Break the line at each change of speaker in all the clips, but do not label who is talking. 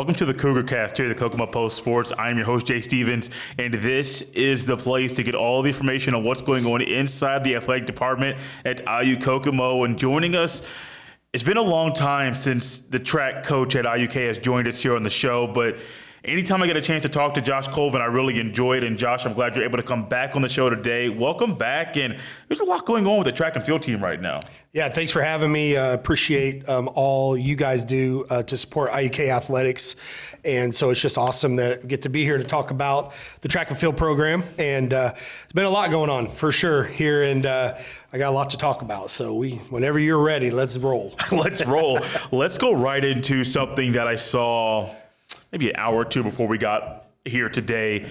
Welcome to the Cougar Cast here at the Kokomo Post Sports. I'm your host, Jay Stevens, and this is the place to get all the information on what's going on inside the athletic department at IU Kokomo. And joining us, it's been a long time since the track coach at IUK has joined us here on the show, but anytime I get a chance to talk to Josh Colvin, I really enjoy it. And Josh, I'm glad you're able to come back on the show today. Welcome back. And there's a lot going on with the track and field team right now.
Yeah, thanks for having me. Appreciate all you guys do to support IUK Athletics. And so it's just awesome that we get to be here to talk about the track and field program. And there's been a lot going on for sure here. And I got a lot to talk about. So whenever you're ready, let's roll.
Let's roll. Let's go right into something that I saw maybe an hour or two before we got here today.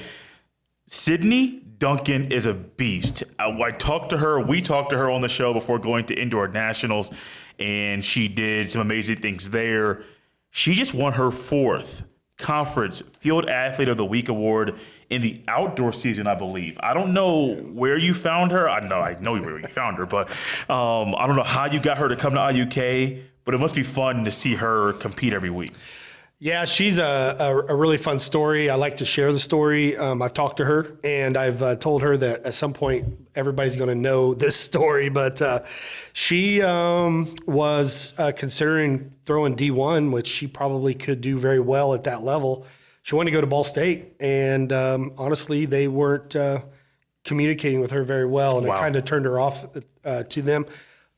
Sydney Duncan is a beast. We talked to her on the show before going to Indoor Nationals, and she did some amazing things there. She just won her 4th Conference Field Athlete of the Week award in the outdoor season, I believe. I don't know where you found her. I know where you found her, but I don't know how you got her to come to IUK, but it must be fun to see her compete every week.
Yeah, she's a really fun story. I like to share the story. I've talked to her, and I've told her that at some point everybody's going to know this story. But she was considering throwing D1, which she probably could do very well at that level. She wanted to go to Ball State, and honestly, they weren't communicating with her very well, and It kind of turned her off to them.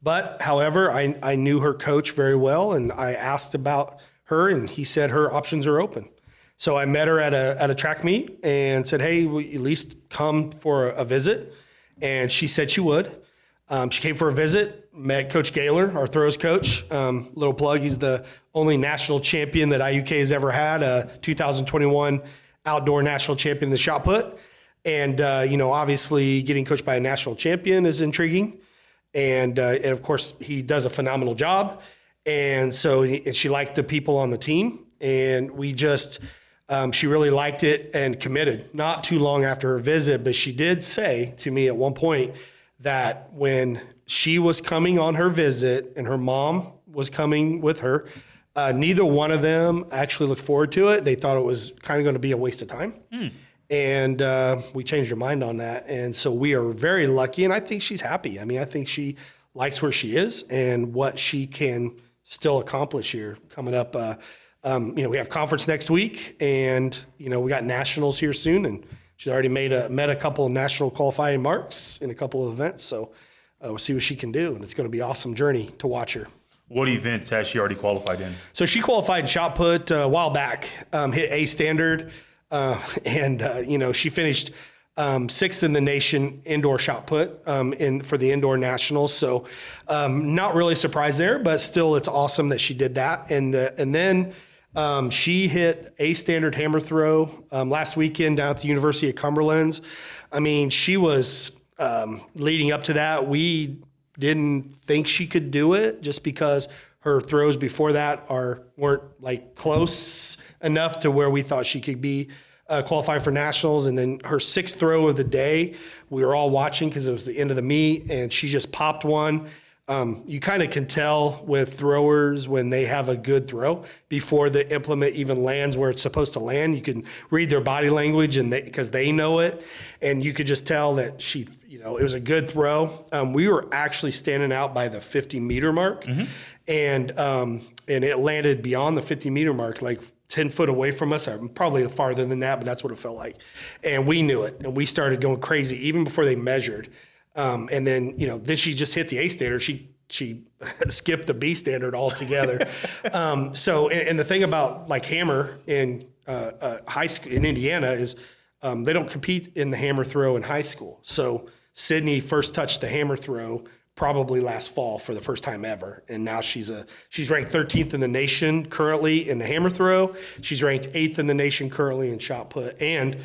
But, however, I knew her coach very well, and I asked about her, and he said her options are open. So I met her at a track meet and said, hey, will you at least come for a visit? And she said she would. She came for a visit, met Coach Gaylor, our throws coach. Little plug, he's the only national champion that IUK has ever had, a 2021 outdoor national champion in the shot put. And, obviously getting coached by a national champion is intriguing. And of course, he does a phenomenal job. And so she liked the people on the team, and we just, she really liked it and committed. Not too long after her visit, but she did say to me at one point that when she was coming on her visit and her mom was coming with her, neither one of them actually looked forward to it. They thought it was kind of going to be a waste of time. And we changed her mind on that. And so we are very lucky, and I think she's happy. I mean, I think she likes where she is and what she can still accomplish here coming up. We have conference next week, and we got nationals here soon, and she's already met a couple of national qualifying marks in a couple of events. So we'll see what she can do, and it's going to be an awesome journey to watch her.
What events has she already qualified in?
So she qualified in shot put a while back, hit A standard, and she finished 6th in the nation indoor shot put for the indoor nationals. So not really surprised there, but still it's awesome that she did that. And then she hit A standard hammer throw last weekend down at the University of Cumberland's. I mean, she was leading up to that. We didn't think she could do it just because her throws before that weren't like close enough to where we thought she could be qualifying for nationals. And then her 6th throw of the day, we were all watching because it was the end of the meet, and she just popped one. You kind of can tell with throwers when they have a good throw before the implement even lands where it's supposed to land. You can read their body language, and because they know it, and you could just tell that it was a good throw. We were actually standing out by the 50-meter mark, and it landed beyond the 50-meter mark, like 10 foot away from us, probably farther than that, but that's what it felt like. And we knew it, and we started going crazy even before they measured. And then, then she just hit the A standard. She skipped the B standard altogether. So the thing about like hammer in high school in Indiana is they don't compete in the hammer throw in high school. So Sydney first touched the hammer throw probably last fall for the first time ever. And now she's ranked 13th in the nation currently in the hammer throw. She's ranked 8th in the nation currently in shot put. And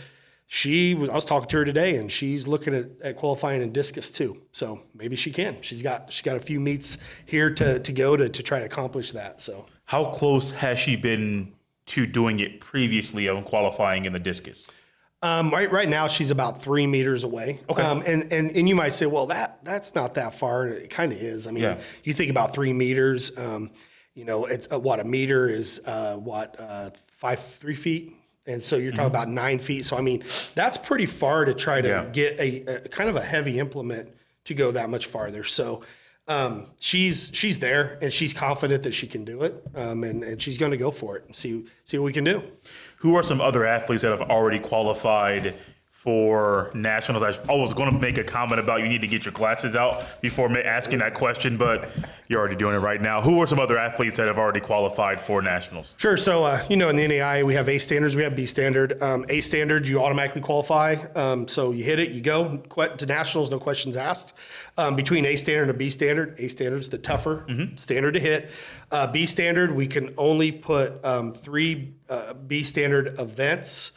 I was talking to her today, and she's looking at qualifying in discus too. So maybe she can. She's got a few meets here to go to try to accomplish that. So
how close has she been to doing it previously on qualifying in the discus?
Right now she's about 3 meters away.
Okay.
And you might say, well, that's not that far. And it kind of is. I mean, You think about 3 meters, it's what a meter is, 3 feet. And so you're talking about 9 feet. So, I mean, that's pretty far to try to get a kind of a heavy implement to go that much farther. So she's there, and she's confident that she can do it. And she's going to go for it and see what we can do.
Who are some other athletes that have already qualified for nationals? I was going to make a comment about you need to get your glasses out before asking that question, but you're already doing it right now. Who are some other athletes that have already qualified for nationals?
Sure. So, in the NAI, we have A standards, we have B standard. A standard, you automatically qualify. So you hit it, you go to nationals, no questions asked. Between A standard and B standard, A standard is the tougher standard to hit. B standard, we can only put 3 B standard events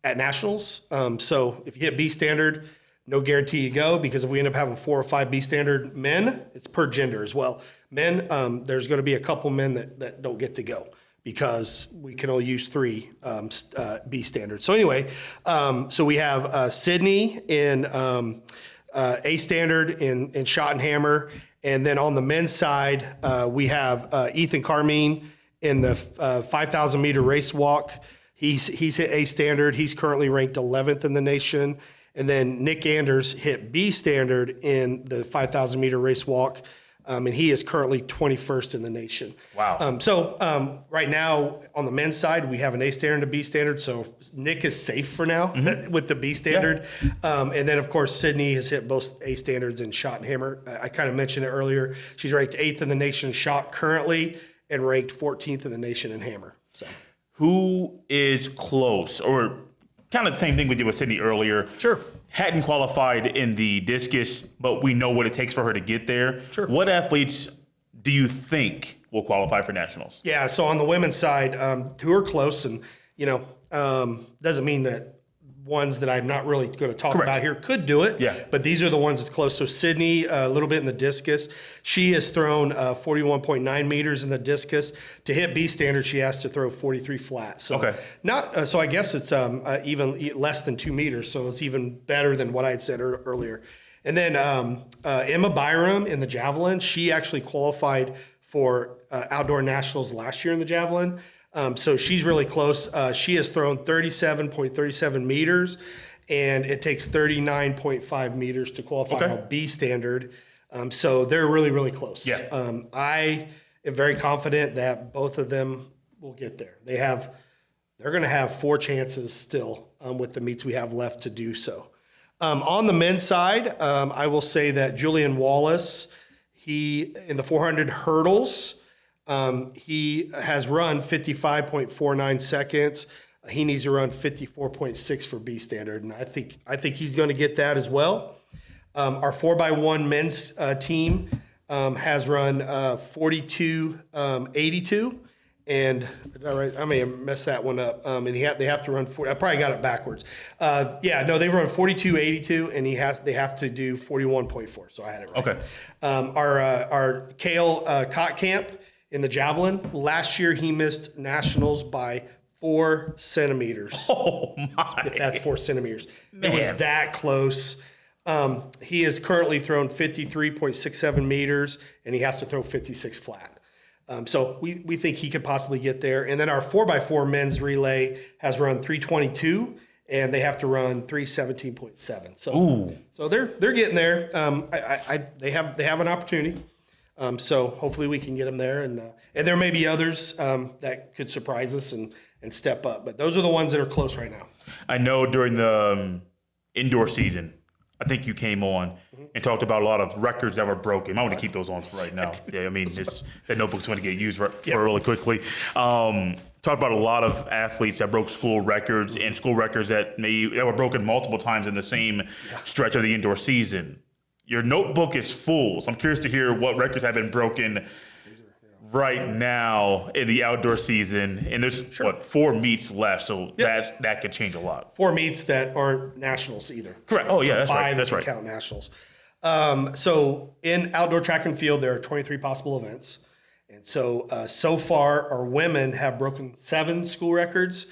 at nationals. So if you hit B standard, no guarantee you go, because if we end up having 4 or 5 B standard men, it's per gender as well. Men, there's going to be a couple men that don't get to go because we can only use 3 B standards. So anyway, so we have Sydney in A standard in shot and hammer. And then on the men's side, we have Ethan Carmine in the 5,000 meter race walk. He's hit A standard. He's currently ranked 11th in the nation. And then Nick Anders hit B standard in the 5,000 meter race walk. And he is currently 21st in the nation.
Wow.
So right now on the men's side, we have an A standard and a B standard. So Nick is safe for now with the B standard. Yeah. And then of course, Sydney has hit both A standards in shot and hammer. I kind of mentioned it earlier. She's ranked 8th in the nation in shot currently and ranked 14th in the nation in hammer. So.
Who is close, or kind of the same thing we did with Sydney earlier?
Sure.
Hadn't qualified in the discus, but we know what it takes for her to get there.
Sure.
What athletes do you think will qualify for nationals?
Yeah, so on the women's side, who are close, and doesn't mean that ones that I'm not really going to talk about here could do it.
Yeah.
But these are the ones that's close. So Sydney, a little bit in the discus. She has thrown 41.9 meters in the discus. To hit B standard, she has to throw 43 flat. So not. So I guess it's even less than 2 meters. So it's even better than what I had said earlier. And then Emma Byram in the javelin. She actually qualified for outdoor nationals last year in the javelin. So she's really close. She has thrown 37.37 meters, and it takes 39.5 meters to qualify on B standard. So they're really, really close.
Yeah.
I am very confident that both of them will get there. They're going to have 4 chances still with the meets we have left to do so. On the men's side, I will say that Julian Wallace, he in the 400 hurdles, he has run 55.49 seconds. He needs to run 54.6 for B standard, and I think he's going to get that as well. Our 4x1 men's team has run 42.82, and I may have messed that one up. And they have to run 40. I probably got it backwards. They run 42.82, and they have to do 41.4. So I had it right.
Okay.
Our Kale Kottkamp in the javelin, last year he missed nationals by 4 centimeters.
Oh my!
If that's 4 centimeters.
Man.
It was that close. He has currently thrown 53.67 meters, and he has to throw 56 flat. So we think he could possibly get there. And then our 4x4 men's relay has run 322, and they have to run 317.7. So they're getting there. They have an opportunity. So hopefully we can get them there, and there may be others that could surprise us and step up. But those are the ones that are close right now.
I know during the indoor season, I think you came on and talked about a lot of records that were broken. I want to keep those on for right now. Yeah, I mean, that notebook's going to get used for really quickly. Talked about a lot of athletes that broke school records and school records that were broken multiple times in the same stretch of the indoor season. Your notebook is full, so I'm curious to hear what records have been broken right now in the outdoor season. And there's 4 meets left, so that could change a lot.
4 meets that aren't nationals either.
Correct. Oh yeah, that's right. That's right.
Count nationals. So in outdoor track and field, there are 23 possible events, and so far our women have broken 7 school records,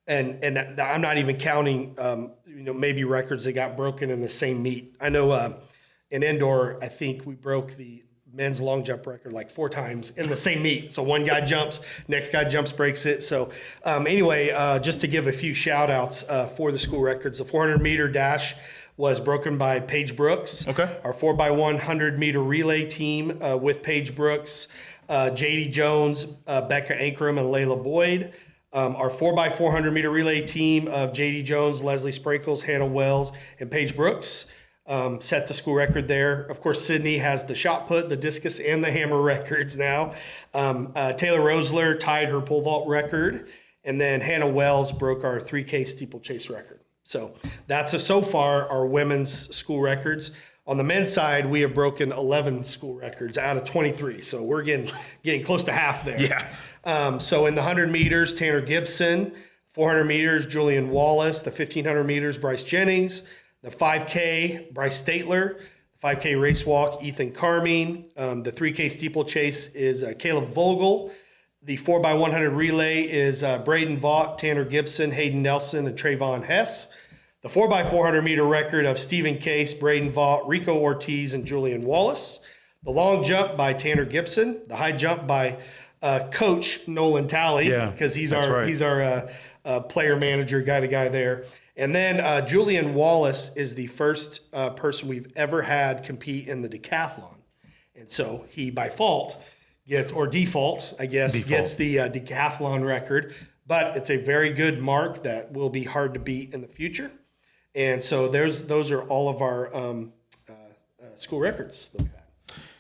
and I'm not even counting maybe records that got broken in the same meet. I know. In indoor, I think we broke the men's long jump record like 4 times in the same meet. So one guy jumps, next guy jumps, breaks it. So anyway, just to give a few shout outs for the school records, the 400 meter dash was broken by Paige Brooks.
Okay.
Our 4x100 meter relay team with Paige Brooks, JD Jones, Becca Ankrum, and Layla Boyd. Our 4x400 meter relay team of JD Jones, Leslie Sprinkles, Hannah Wells, and Paige Brooks set the school record there. Of course, Sydney has the shot put, the discus, and the hammer records now. Taylor Rosler tied her pole vault record, and then Hannah Wells broke our 3K steeplechase record. So that's so far our women's school records. On the men's side, we have broken 11 school records out of 23. So we're getting close to half there.
Yeah.
So in the 100 meters, Tanner Gibson. 400 meters, Julian Wallace. The 1,500 meters, Bryce Jennings. The 5K, Bryce Statler. The 5K race walk, Ethan Carmine. The 3K steeplechase is Caleb Vogel. The 4x100 relay is Braden Vaught, Tanner Gibson, Hayden Nelson, and Trayvon Hess. The 4x400 meter record of Stephen Case, Braden Vaught, Rico Ortiz, and Julian Wallace. The long jump by Tanner Gibson. The high jump by Coach Nolan Talley, because he's our player manager, guy there. And then Julian Wallace is the first person we've ever had compete in the decathlon. And so he, by default, gets the decathlon record. But it's a very good mark that will be hard to beat in the future. And so those are all of our school records that we've had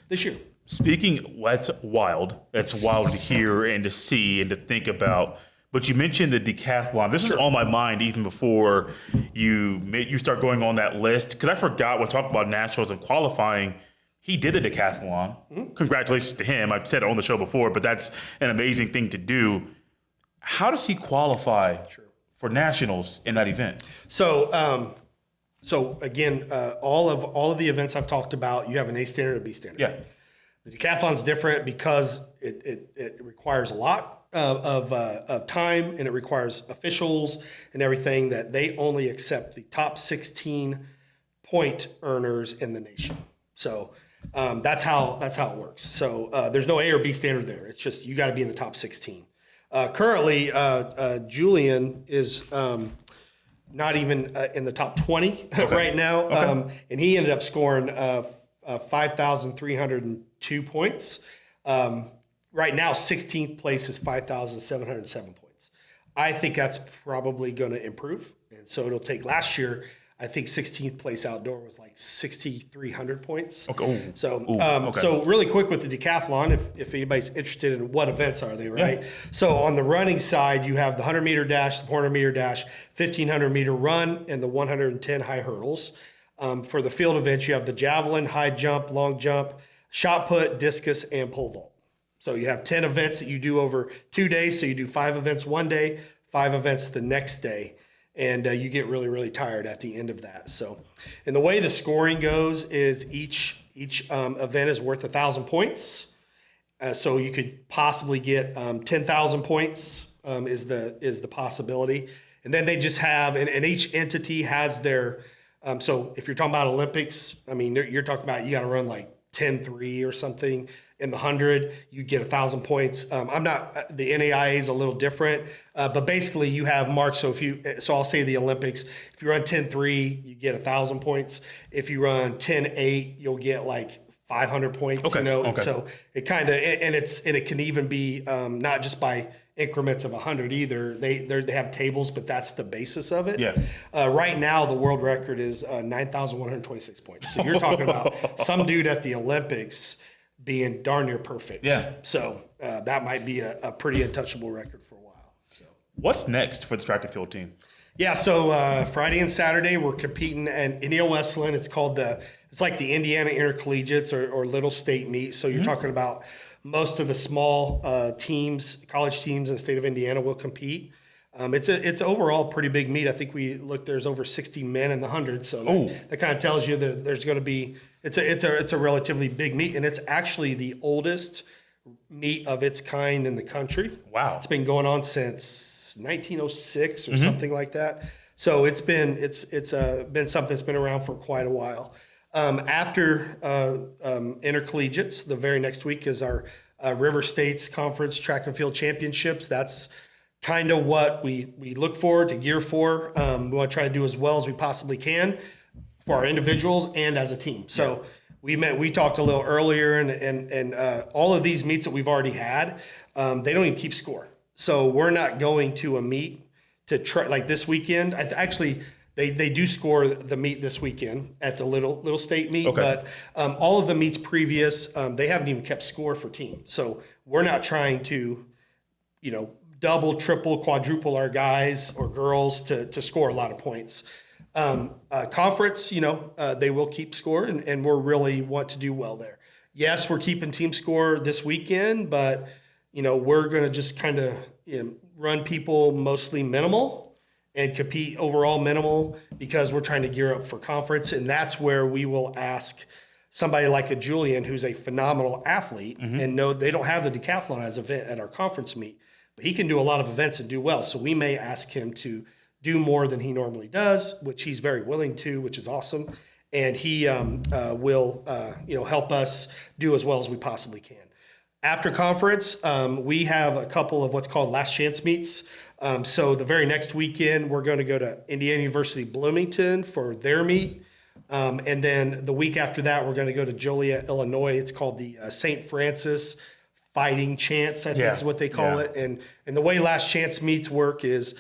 this year.
Speaking, that's wild. That's wild to hear and to see and to think about. But you mentioned the decathlon. This is on my mind even before you start going on that list, because I forgot when talking about nationals and qualifying. He did the decathlon. Mm-hmm. Congratulations to him. I've said it on the show before, but that's an amazing thing to do. How does he qualify for nationals in that event?
So again, all of the events I've talked about, you have an A standard and a B standard.
Yeah.
The decathlon's different because it requires a lot of time, and it requires officials and everything, that they only accept the top 16 point earners in the nation. So that's how it works. So there's no A or B standard there. It's just you got to be in the top 16. Currently, Julian is not even in the top 20 right now, and he ended up scoring 5,302 points. Right now, 16th place is 5,707 points. I think that's probably going to improve, and so it'll take. Last year, I think 16th place outdoor was like 6,300 points. Okay. So really quick with the decathlon, if anybody's interested in what events are they, right? Yeah. So on the running side, you have the 100 meter dash, the 400 meter dash, 1,500 meter run, and the 110 high hurdles. For the field events, you have the javelin, high jump, long jump, shot put, discus, and pole vault. So you have 10 events that you do over 2 days. So you do 5 events one day, 5 events the next day. And you get really, really tired at the end of that. So, and the way the scoring goes is each event is worth 1,000 points. So you could possibly get 10,000 points is the possibility. And then they just have, and each entity has their. So if you're talking about Olympics, I mean, you're talking about you got to run like 10.3 or something. In the 100, you get 1,000 points. The NAIA is a little different, but basically you have marks. So I'll say the Olympics, if you run 10.3, you get 1,000 points. If you run 10.8, you'll get like 500 points. Okay. And so it kind of, and it can even be not just by increments of 100 either. They have tables, but that's the basis of it. Yeah. Right now, the world record is 9,126 points. So you're talking about some dude at the Olympics being darn near perfect. Yeah. So that might be a pretty untouchable record for a while. So
what's next for the track and field team?
Yeah. So Friday and Saturday we're competing in Indiana Westland. It's like the Indiana Intercollegiates or little state meet. So you're talking about most of the small teams, college teams in the state of Indiana will compete. It's overall pretty big meet. I think there's over 60 men in the 100. So that kind of tells you that there's going to be, it's a relatively big meet, and it's actually the oldest meet of its kind in the country.
Wow.
It's been going on since 1906 or something like that. So it's been something that's been around for quite a while. After Intercollegiates, the very next week is our River States Conference Track and Field Championships. That's kind of what we look forward to gear for. We want to try to do as well as we possibly can for our individuals and as a team. So we talked a little earlier, and all of these meets that we've already had, they don't even keep score. So we're not going to a meet to try like this weekend. Actually, they do score the meet this weekend at the little state meet, but all of the meets previous, they haven't even kept score for team. So we're not trying to, double, triple, quadruple our guys or girls to score a lot of points. Conference, they will keep score, and we're really want to do well there. Yes, we're keeping team score this weekend, but we're going to just kind of run people mostly minimal and compete overall minimal because we're trying to gear up for conference, and that's where we will ask somebody like a Julian, who's a phenomenal athlete, and know they don't have the decathlon as an event at our conference meet, but he can do a lot of events and do well. So we may ask him to do more than he normally does, which he's very willing to, which is awesome. And he will, help us do as well as we possibly can. After conference, we have a couple of what's called last chance meets. So the very next weekend, we're going to go to Indiana University Bloomington for their meet. And then the week after that, we're going to go to Joliet, Illinois. It's called the St. Francis Fighting Chance, I think is what they call it. And the way last chance meets work is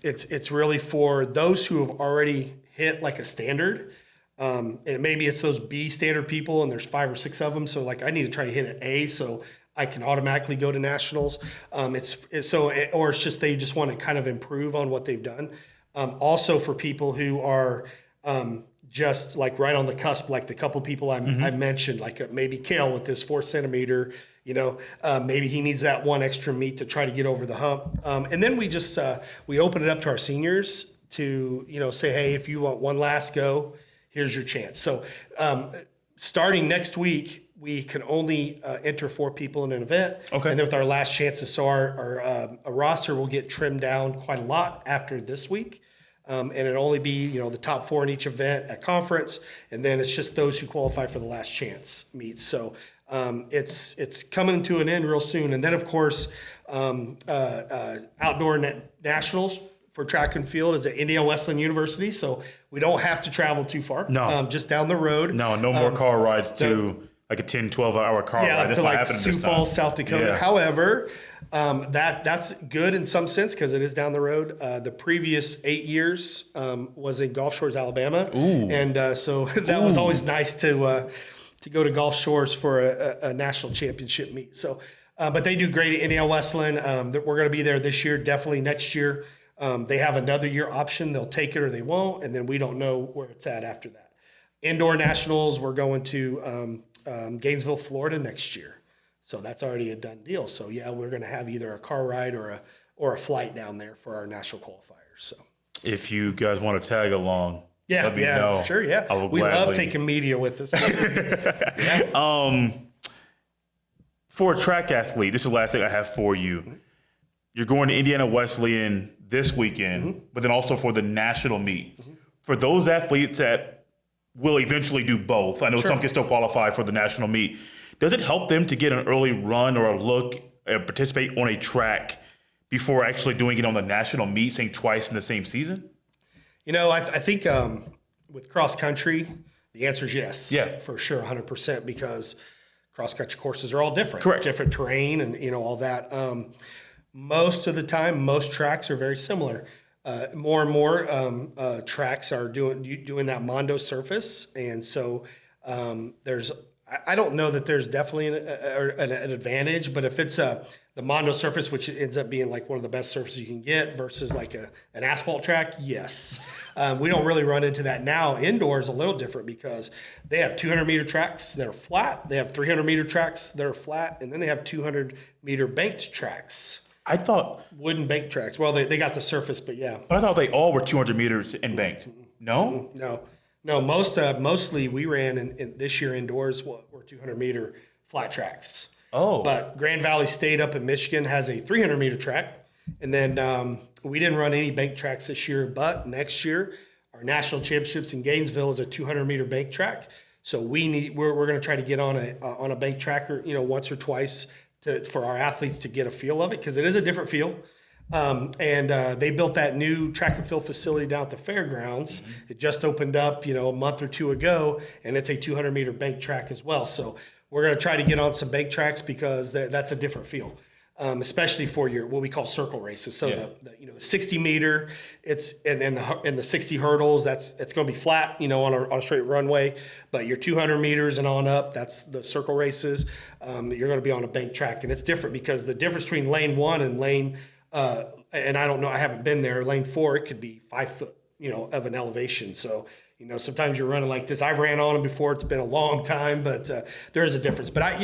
it's really for those who have already hit like a standard. And maybe it's those B standard people, and there's 5 or 6 of them. So like I need to try to hit an A so I can automatically go to nationals. Or it's just they just want to kind of improve on what they've done. Also for people who are just like right on the cusp, like the couple people I mentioned, like maybe Kale with this 4 centimeter, maybe he needs that one extra meet to try to get over the hump. And then we just, we open it up to our seniors to, say, hey, if you want one last go, here's your chance. So starting next week, we can only enter 4 people in an event. Okay. And then with our last chances, so our roster will get trimmed down quite a lot after this week. And it'll only be, the top 4 in each event at conference. And then it's just those who qualify for the last chance meets. So it's coming to an end real soon. And then, of course, outdoor nationals for track and field is at Indiana University. So we don't have to travel too far. No. Just down the road.
No more car rides to like a 10, 12-hour car ride. That's
to like Sioux Falls, South Dakota. Yeah. However, that's good in some sense because it is down the road. The previous 8 years was in Gulf Shores, Alabama. Ooh. And so that was always nice to go to Gulf Shores for a national championship meet. So, but they do great at Indiana Wesleyan. We're going to be there this year, definitely next year. They have another year option. They'll take it or they won't, and then we don't know where it's at after that. Indoor nationals, we're going to Gainesville, Florida next year. So that's already a done deal. So yeah, we're going to have either a car ride or a flight down there for our national qualifiers. So
if you guys want to tag along, let me know.
For sure. Yeah, we love taking media with us.
For a track athlete, this is the last thing I have for you. Mm-hmm. You're going to Indiana Wesleyan this weekend, but then also for the national meet. Mm-hmm. For those athletes that will eventually do both, I know some can still qualify for the national meet. Does it help them to get an early run or a look, participate on a track before actually doing it on the national meet, saying twice in the same season?
I think with cross country, the answer is yes.
Yeah,
for sure, 100%, because cross country courses are all different.
Correct.
Different terrain and all that. Most of the time, most tracks are very similar. More and more tracks are doing that Mondo surface, and so I don't know that there's definitely an advantage, but if it's the Mondo surface, which ends up being like one of the best surfaces you can get versus like an asphalt track, yes. We don't really run into that now. Indoor is a little different because they have 200-meter tracks that are flat, they have 300-meter tracks that are flat, and then they have 200-meter banked tracks.
I thought
wooden bank tracks. Well, they got the surface, but yeah.
But I thought they all were 200 meters and banked. No?
No. Mostly we ran in this year indoors were 200-meter flat tracks.
Oh.
But Grand Valley State up in Michigan has a 300-meter track. And then we didn't run any bank tracks this year, but next year Our national championships in Gainesville is a 200-meter bank track. So we're going to try to get on a bank tracker, once or twice for our athletes to get a feel of it, because it is a different feel. They built that new track and field facility down at the fairgrounds. Mm-hmm. It just opened up, a month or two ago, and it's a 200-meter bank track as well. So we're going to try to get on some bank tracks because that's a different feel, especially for your what we call circle races. So the 60-meter, and the 60 hurdles, it's going to be flat, on a straight runway. But your 200 meters and on up, that's the circle races. You're going to be on a bank track, and it's different because the difference between lane 1 and lane and I don't know, I haven't been there. Lane 4, it could be 5 foot, of an elevation. So, sometimes you're running like this. I've ran on them before. It's been a long time, but there is a difference. But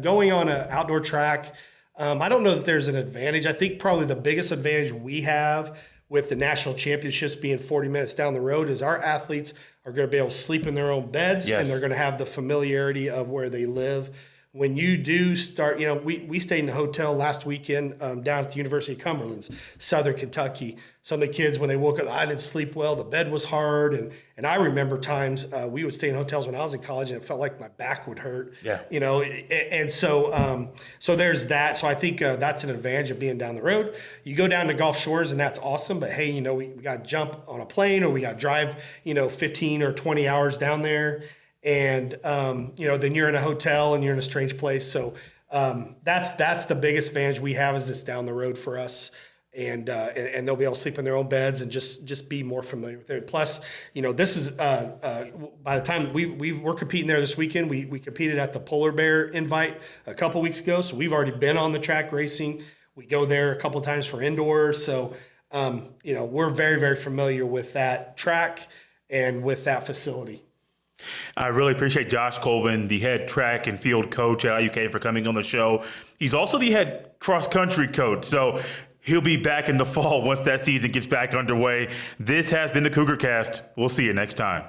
going on an outdoor track, I don't know that there's an advantage. I think probably the biggest advantage we have with the national championships being 40 minutes down the road is our athletes are going to be able to sleep in their own beds, and they're going to have the familiarity of where they live. When you do start, we stayed in a hotel last weekend down at the University of Cumberland's, Southern Kentucky. Some of the kids, when they woke up, I didn't sleep well. The bed was hard. And I remember times we would stay in hotels when I was in college, and it felt like my back would hurt. Yeah. And so there's that. So I think that's an advantage of being down the road. You go down to Gulf Shores, and that's awesome. But, hey, we got to jump on a plane, or we got to drive, 15 or 20 hours down there. And, then you're in a hotel and you're in a strange place. So that's the biggest advantage we have, is just down the road for us. And they'll be able to sleep in their own beds and just be more familiar with it. Plus, this is by the time we're competing there this weekend, we competed at the Polar Bear Invite a couple weeks ago. So we've already been on the track racing. We go there a couple times for indoor. So, we're very, very familiar with that track and with that facility.
I really appreciate Josh Colvin, the head track and field coach at IUK, for coming on the show. He's also the head cross-country coach, so he'll be back in the fall once that season gets back underway. This has been the Cougar Cast. We'll see you next time.